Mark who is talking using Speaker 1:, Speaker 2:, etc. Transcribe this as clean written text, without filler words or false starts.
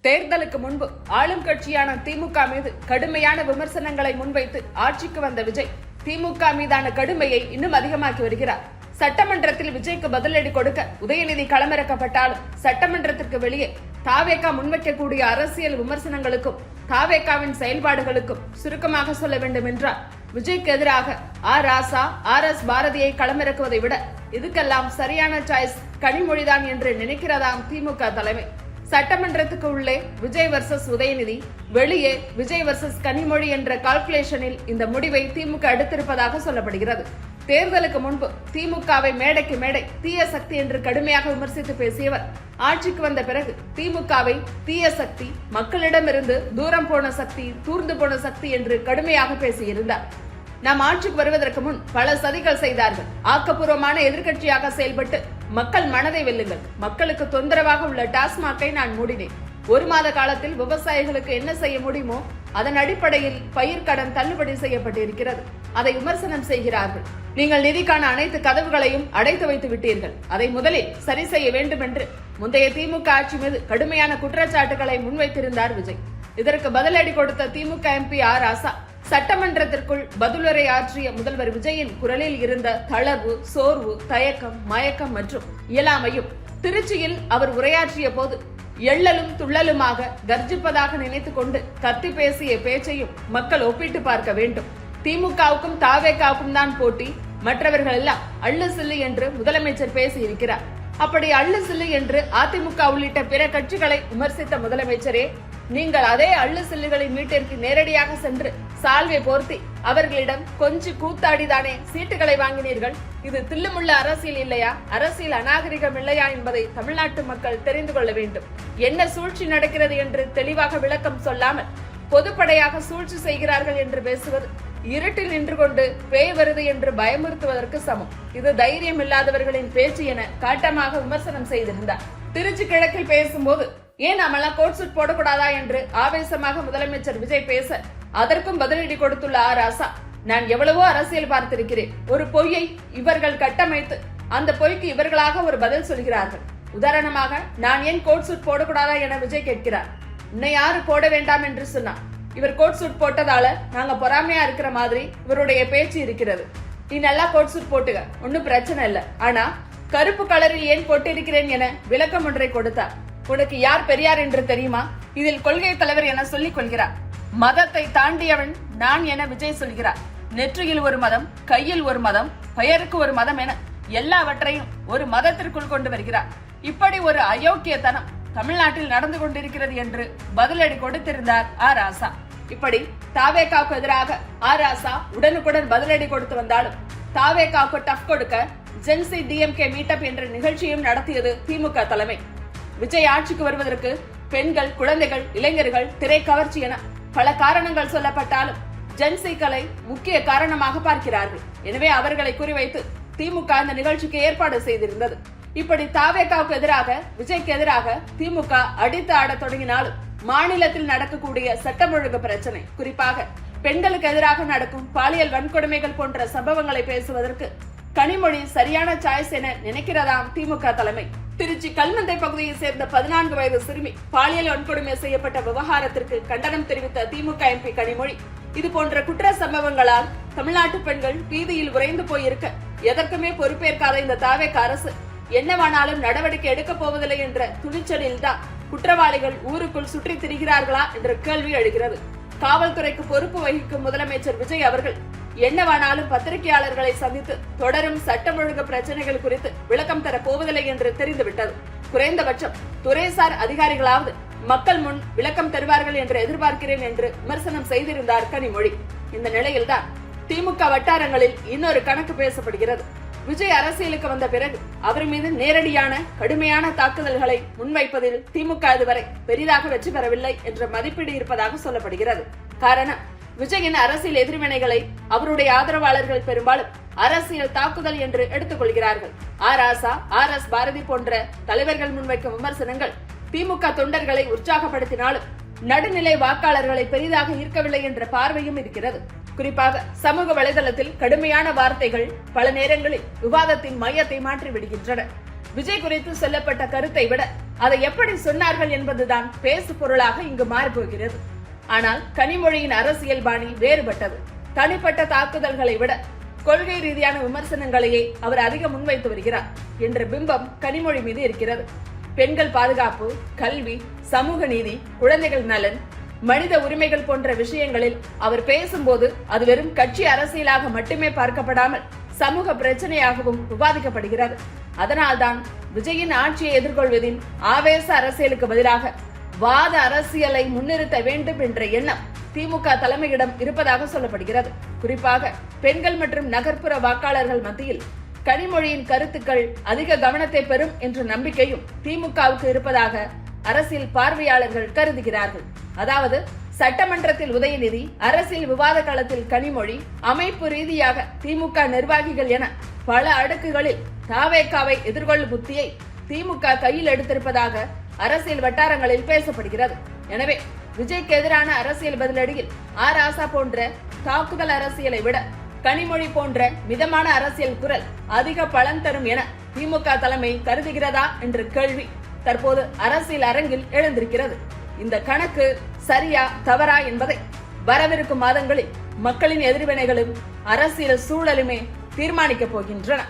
Speaker 1: தேர்தலுக்கு முன்பு ஆளும் கட்சியான திமுக மீது கடுமையான விமர்சனங்களை முன்வைத்து ஆட்சிக்கு வந்த விஜய் திமுக மீதான கடுமையை இன்னும் அதிகமாக்கி வருகிறார். சட்டமன்றத்தில் விஜய்க்கு பதிலடி கொடுக்க உதயநிதி களமிறக்கப்பட்டாலும் சட்டமன்றத்திற்கு வெளியே தாவேகா முன்வைக்கக்கூடிய அரசியல் விமர்சனங்களுக்கும் தாவேகாவின் செயல்பாடுகளுக்கும் சுருக்கமாக சொல்ல வேண்டும் என்றால் விஜய்க்கு எதிராக ராசா பாரதியை களமிறக்குவதை விட இதுக்கெல்லாம் சரியான சாய்ஸ் கனிமொழிதான் என்று நினைக்கிறதாம் திமுக தலைமை. சட்டமன்றத்துக்கு உள்ளே விஜய் வர்சஸ் உதயநிதி, வெளியே விஜய் வர்சஸ் கனிமொழி என்ற கால்குலேஷனில் இந்த முடிவை திமுக எடுத்திருப்பதாக சொல்லப்படுகிறது. தேர்தலுக்கு முன்பு திமுகவை மேடைக்கு மேடை தீய சக்தி என்று கடுமையாக விமர்சித்து பேசியவர் ஆட்சிக்கு வந்த பிறகு திமுகவை தீய சக்தி, மக்களிடமிருந்து தூரம் போன சக்தி, தூர்ந்து போன சக்தி என்று கடுமையாக பேசியிருந்தார். நாம் ஆட்சிக்கு வருவதற்கு முன் பல சதிகள் செய்தார்கள். ஆக்கப்பூர்வமான எதிர்க்கட்சியாக செயல்பட்டு மக்கள் மனதை வெல்லுங்கள். மக்களுக்கு தொந்தரவாக உள்ள டாஸ்மாகை நான் மூடினேன். 1 மாத காலத்தில் விவசாயிகளுக்கு என்ன செய்ய முடியுமோ அதன் அடிப்படையில் பயிர்க்கடன் தள்ளுபடி செய்யப்பட்டிருக்கிறது. அதை விமர்சனம் செய்கிறார்கள். நீங்கள் நிதிக்கான அனைத்து கதவுகளையும் அடைத்து வைத்து விட்டீர்கள். அதை முதலில் சரி செய்ய வேண்டும் என்று முந்தைய திமுக ஆட்சி மீது கடுமையான குற்றச்சாட்டுகளை முன்வைத்திருந்தார் விஜய். இதற்கு பதிலடி கொடுத்த திமுக எம்பி ராசா சட்டமன்றத்திற்குள் பதிலுரை ஆற்றிய முதல்வர் விஜயின் குரலில் இருந்த தளர்வு, சோர்வு, தயக்கம், மயக்கம் மற்றும் இயலாமையும் திருச்சியில் அவர் உரையாற்றிய போது எள்ளலும் துள்ளலுமாக கர்ஜிப்பதாக நினைத்துக் கொண்டு கத்தி பேசிய பேச்சையும் மக்கள் ஒப்பிட்டு பார்க்க வேண்டும். திமுகவுக்கும் தாவேகாவுக்கும் தான் போட்டி, மற்றவர்கள் எல்லாம் அள்ளு சில்லு என்று முதலமைச்சர் பேசியிருக்கிறார். அப்படி அள்ளு சில்லு என்று அதிமுக உள்ளிட்ட பிற கட்சிகளை விமர்சித்த முதலமைச்சரே, நீங்கள் அதே அள்ளு சில்லுகளின் வீட்டிற்கு நேரடியாக சென்று சால்வை போர்த்தி அவர்களிடம் கொஞ்சம் கூத்தாடிதானே சீட்டுகளை வாங்கினீர்கள். இது தில்லுமுள்ள அரசியல் இல்லையா, அரசியல் அநாகரிகம் இல்லையா என்பதை தமிழ்நாட்டு மக்கள் தெரிந்து கொள்ள வேண்டும். என்ன சூழ்ச்சி நடக்கிறது என்று தெளிவாக விளக்கம் சொல்லாமல் பொதுப்படையாக சூழ்ச்சி செய்கிறார்கள் என்று பேசுவது இருட்டில் நின்று கொண்டு பேய் வருது என்று பயமுறுத்துவதற்கு சமம். இது தைரியம் இல்லாதவர்களின் பேச்சு என காட்டமாக விமர்சனம் செய்திருந்தார். திருச்சி கிழக்கில் பேசும்போது ஏன் நாமெல்லாம் கோட் சூட் போடக்கூடாதா என்று ஆவேசமாக முதலமைச்சர் விஜய் பேச அதற்கும் பதிலடி கொடுத்துள்ள ராசா, நான் எவ்வளவோ அரசியல் பார்த்திருக்கிறேன். ஒரு பொய்யை இவர்கள் கட்டமைத்து அந்த பொய்க்கு இவர்களாக ஒரு பதில் சொல்கிறார்கள். உதாரணமாக, நான் ஏன் கோட் சூட் போடக்கூடாதா என விஜய் கேட்கிறார். உன்னை யாரு போட வேண்டாம் என்று சொன்னார். இவர் கோட் சூட் போட்டதால நாங்க பொறாமையா இருக்கிற மாதிரி இவருடைய பேச்சு இருக்கிறது. நீ நல்லா கோட் சூட் போட்டுக, ஒன்னும் பிரச்சனை இல்ல. ஆனா கருப்பு கலரில் ஏன் போட்டிருக்கிறேன் என விளக்கம் ஒன்றை கொடுத்தார். உனக்கு யார் பெரியார் என்று தெரியுமா? இதில் கொள்கை தலைவர் என சொல்லிக் கொள்கிறார். மதத்தை தாண்டியவன் நான் என விஜய் சொல்கிறார். நெற்றியில் ஒரு மதம், கையில் ஒரு மதம், பெயருக்கு ஒரு மதம் என எல்லாவற்றையும் ஒரு மதத்திற்குள் கொண்டு வருகிறார். இப்படி ஒரு அயோக்கியத்தனம் தமிழ்நாட்டில் நடந்து கொண்டிருக்கிறது என்று பதிலடி கொடுத்திருந்தார் ராசா. இப்படி தாவேகாவுக்கு எதிராக ராசா உடனுக்குடன் பதிலடி கொடுத்து வந்தாலும் தாவேகாவுக்கு டஃப் கொடுக்க ஜென்சி டிஎம்கே மீட்டப் என்ற நிகழ்ச்சியும் நடத்தியது திமுக தலைமை. விஜய் ஆட்சிக்கு வருவதற்கு பெண்கள், குழந்தைகள், இளைஞர்கள், திரை கவர்ச்சி என பல காரணங்கள் சொல்லப்பட்டாலும் ஜென்சிகளை முக்கிய காரணமாக பார்க்கிறார்கள். எனவே அவர்களை குறிவைத்து திமுக அந்த நிகழ்ச்சிக்கு ஏற்பாடு செய்திருந்தது. இப்படி தாவேகாவுக்கு எதிராக, விஜய்க்கு எதிராக திமுக அடித்து ஆட தொடங்கினாலும் மாநிலத்தில் நடக்கக்கூடிய சட்டம் ஒழுங்கு பிரச்சனை, குறிப்பாக பெண்களுக்கு எதிராக நடக்கும் பாலியல் வன்கொடுமைகள் போன்ற சம்பவங்களை பேசுவதற்கு கனிமொழி சரியான சாய்ஸ் என நினைக்கிறதாம் திமுக தலைமை. திருச்சி கல்மந்தை பகுதியை சேர்ந்த 14 வயது சிறுமி பாலியல் வன்கொடுமை செய்யப்பட்ட விவகாரத்திற்கு கண்டனம் தெரிவித்த திமுக எம்பி கனிமொழி, இது போன்ற குற்ற சம்பவங்களால் தமிழ்நாட்டு பெண்கள் வீதியில் உறைந்து போயிருக்க எதற்குமே பொறுப்பேற்காத இந்த தாவேக அரசு என்னவானாலும் நடவடிக்கை எடுக்க போவதில்லை என்ற துணிச்சலில் தான் குற்றவாளிகள் ஊருக்குள் சுற்றி திரிகிறார்களா என்ற கேள்வி எழுகிறது. காவல்துறைக்கு பொறுப்பு வகிக்கும் முதலமைச்சர் விஜய் அவர்கள் என்னவானாலும் பத்திரிகையாளர்களை சந்தித்து தொடரும் சட்டம் ஒழுங்கு பிரச்சனைகள் குறித்து விளக்கம் தர போவதில்லை என்று தெரிந்துவிட்டது. குறைந்தபட்சம் துறைசார் அதிகாரிகளாவது மக்கள் முன் விளக்கம் தருவார்கள் என்று எதிர்பார்க்கிறேன் என்று விமர்சனம் செய்திருந்தார் கனிமொழி. இந்த நிலையில்தான் திமுக வட்டாரங்களில் இன்னொரு கணக்கு பேசப்படுகிறது. விஜய் அரசியலுக்கு வந்த பிறகு அவர் மீது நேரடியான கடுமையான தாக்குதல்களை முன்வைப்பதில் திமுக இதுவரை பெரிதாக வெற்றி பெறவில்லை என்ற மதிப்பீடு இருப்பதாக சொல்லப்படுகிறது. காரணம், விஜயின் அரசியல் எதிர்வினைகளை அவருடைய ஆதரவாளர்கள் பெரும்பாலும் அரசியல் தாக்குதல் என்று எடுத்துக் கொள்கிறார்கள். ராசா, பாரதி போன்ற தலைவர்கள் முன்வைக்கும் விமர்சனங்கள் திமுக தொண்டர்களை உற்சாகப்படுத்தினாலும் நடுநிலை வாக்காளர்களை பெரிதாக ஈர்க்கவில்லை என்ற பார்வையும் இருக்கிறது. குறிப்பாக சமூக வலைதளத்தில் கடுமையான வார்த்தைகள் பல நேரங்களில் விவாதத்தின் மையத்தை மாற்றி விடுகின்றன. விஜய் குறித்து சொல்லப்பட்ட கருத்தை விட அதை எப்படி சொன்னார்கள் என்பதுதான் பேசு பொருளாக இங்கு மாறிப்போகிறது. ஆனால் கனிமொழியின் அரசியல் பாணி வேறுபட்டது. தனிப்பட்ட தாக்குதல்களை விட கொள்கை ரீதியான விமர்சனங்களையே அவர் அதிகம் முன்வைத்து வருகிறார் என்ற பிம்பம் கனிமொழி மீது இருக்கிறது. பெண்கள் பாதுகாப்பு, கல்வி, சமூக நீதி, குழந்தைகள் நலன், மனித உரிமைகள் போன்ற விஷயங்களில் அவர் பேசும்போது அது வெறும் கட்சி அரசியலாக மட்டுமே பார்க்கப்படாமல் சமூக பிரச்சனையாகவும் விவாதிக்கப்படுகிறது. அதனால்தான் விஜயின் ஆட்சியை எதிர்கொள்வதில் ஆவேச அரசியலுக்கு பதிலாக வாத அரசியலை முன்னிறுத்த வேண்டும் என்ற எண்ணம் திமுக தலைமையிடம் இருப்பதாக சொல்லப்படுகிறது. குறிப்பாக பெண்கள் மற்றும் நகர்ப்புற வாக்காளர்கள் மத்தியில் கனிமொழியின் கருத்துக்கள் அதிக கவனத்தை பெறும் என்ற நம்பிக்கையும் திமுகவுக்கு இருப்பதாக அரசியல் பார்வையாளர்கள் கருதுகிறார்கள். அதாவது சட்டமன்றத்தில் உதயநிதி, அரசியல் விவாத களத்தில் கனிமொழி, அமைப்பு ரீதியாக திமுக நிர்வாகிகள் என பல அடுக்குகளில் தாவேகாவை எதிர்கொள்ளும் புத்தியை திமுக கையில் எடுத்திருப்பதாக அரசியல் வட்டாரங்களில் பேசப்படுகிறது. எனவே விஜய்க்கு எதிரான அரசியல் பதிலடியில் ராசா போன்ற தாக்குதல் அரசியலை விட கனிமொழி போன்ற மிதமான அரசியல் குரல் அதிக பலன் தரும் என திமுக தலைமை கருதுகிறதா என்ற கேள்வி தற்போது அரசியல் அரங்கில் எழுந்திருக்கிறது. இந்த கணக்கு சரியா தவறா என்பதை வரவிருக்கும் மாதங்களில் மக்களின் எதிர்வினைகளும் அரசியல் சூழலுமே தீர்மானிக்கப் போகின்றன.